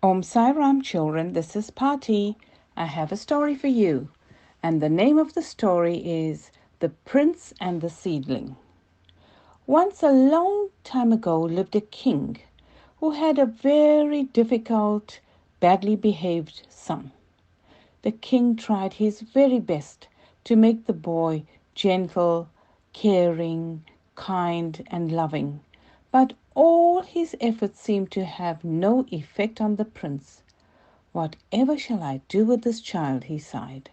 Om Sai Ram, children, this is Paati. I have a story for you, and the name of the story is The Prince and the Seedling. Once a long time ago lived a king who had a very difficult, badly behaved son. The king tried his very best to make the boy gentle, caring, kind, and loving, but all his efforts seemed to have no effect on the prince. "Whatever shall I do with this child?" he sighed.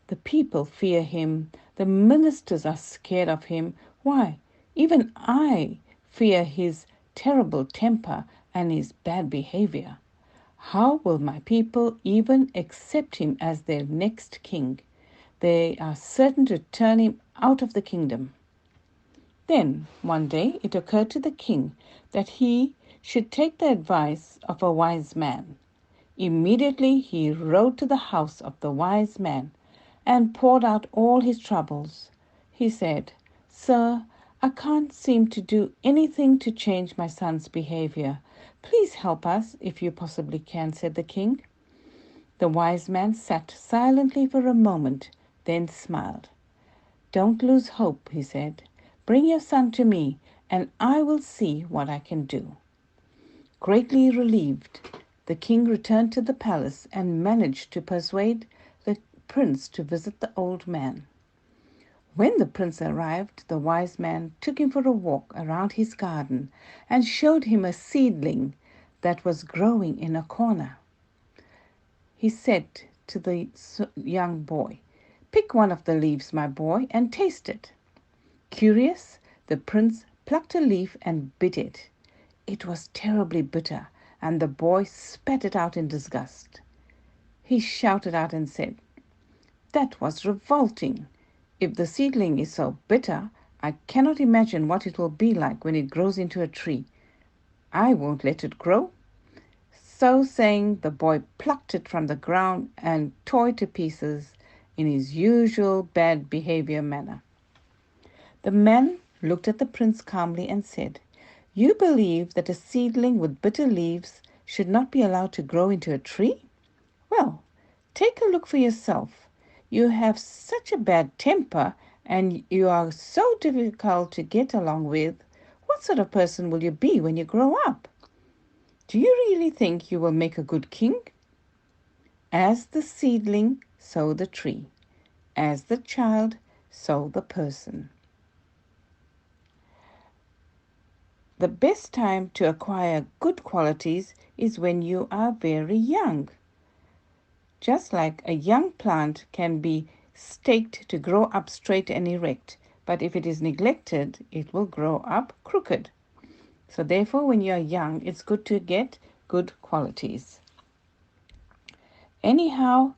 "The people fear him, the ministers are scared of him. Why, even I fear his terrible temper and his bad behavior. How will my people even accept him as their next king? They are certain to turn him out of the kingdom." Then, one day, it occurred to the king that he should take the advice of a wise man. Immediately he rode to the house of the wise man and poured out all his troubles. He said, "Sir, I can't seem to do anything to change my son's behavior. Please help us if you possibly can," said the king. The wise man sat silently for a moment, then smiled. "Don't lose hope," he said. "Bring your son to me, and I will see what I can do." Greatly relieved, the king returned to the palace and managed to persuade the prince to visit the old man. When the prince arrived, the wise man took him for a walk around his garden and showed him a seedling that was growing in a corner. He said to the young boy, "Pick one of the leaves, my boy, and taste it." Curious, the prince plucked a leaf and bit it. It was terribly bitter, and the boy spat it out in disgust. He shouted out and said, "That was revolting. If the seedling is so bitter, I cannot imagine what it will be like when it grows into a tree. I won't let it grow." So saying, the boy plucked it from the ground and tore it to pieces in his usual bad behavior manner. The man looked at the prince calmly and said, "You believe that a seedling with bitter leaves should not be allowed to grow into a tree? Well, take a look for yourself. You have such a bad temper and you are so difficult to get along with. What sort of person will you be when you grow up? Do you really think you will make a good king?" As the seedling, so the tree. As the child, so the person. The best time to acquire good qualities is when you are very young. Just like a young plant can be staked to grow up straight and erect, but if it is neglected, it will grow up crooked. So therefore, when you are young, it's good to get good qualities. Anyhow,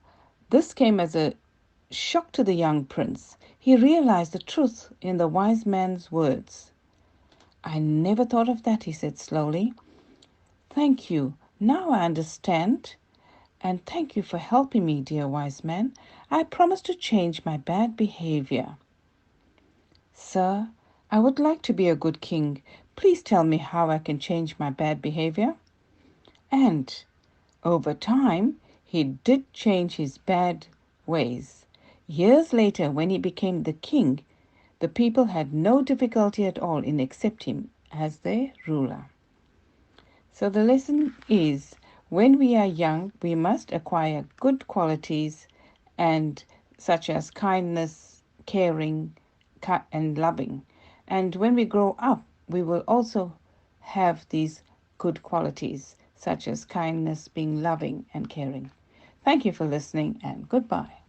this came as a shock to the young prince. He realized the truth in the wise man's words. "I never thought of that," he said slowly. "Thank you. Now I understand. And thank you for helping me, dear wise man. I promise to change my bad behavior." "Sir, I would like to be a good king. Please tell me how I can change my bad behavior." And over time, he did change his bad ways. Years later, when he became the king, the people had no difficulty at all in accepting him as their ruler. So the lesson is, when we are young, we must acquire good qualities and such as kindness, caring, and loving. And when we grow up, we will also have these good qualities such as kindness, being loving and caring. Thank you for listening, and goodbye.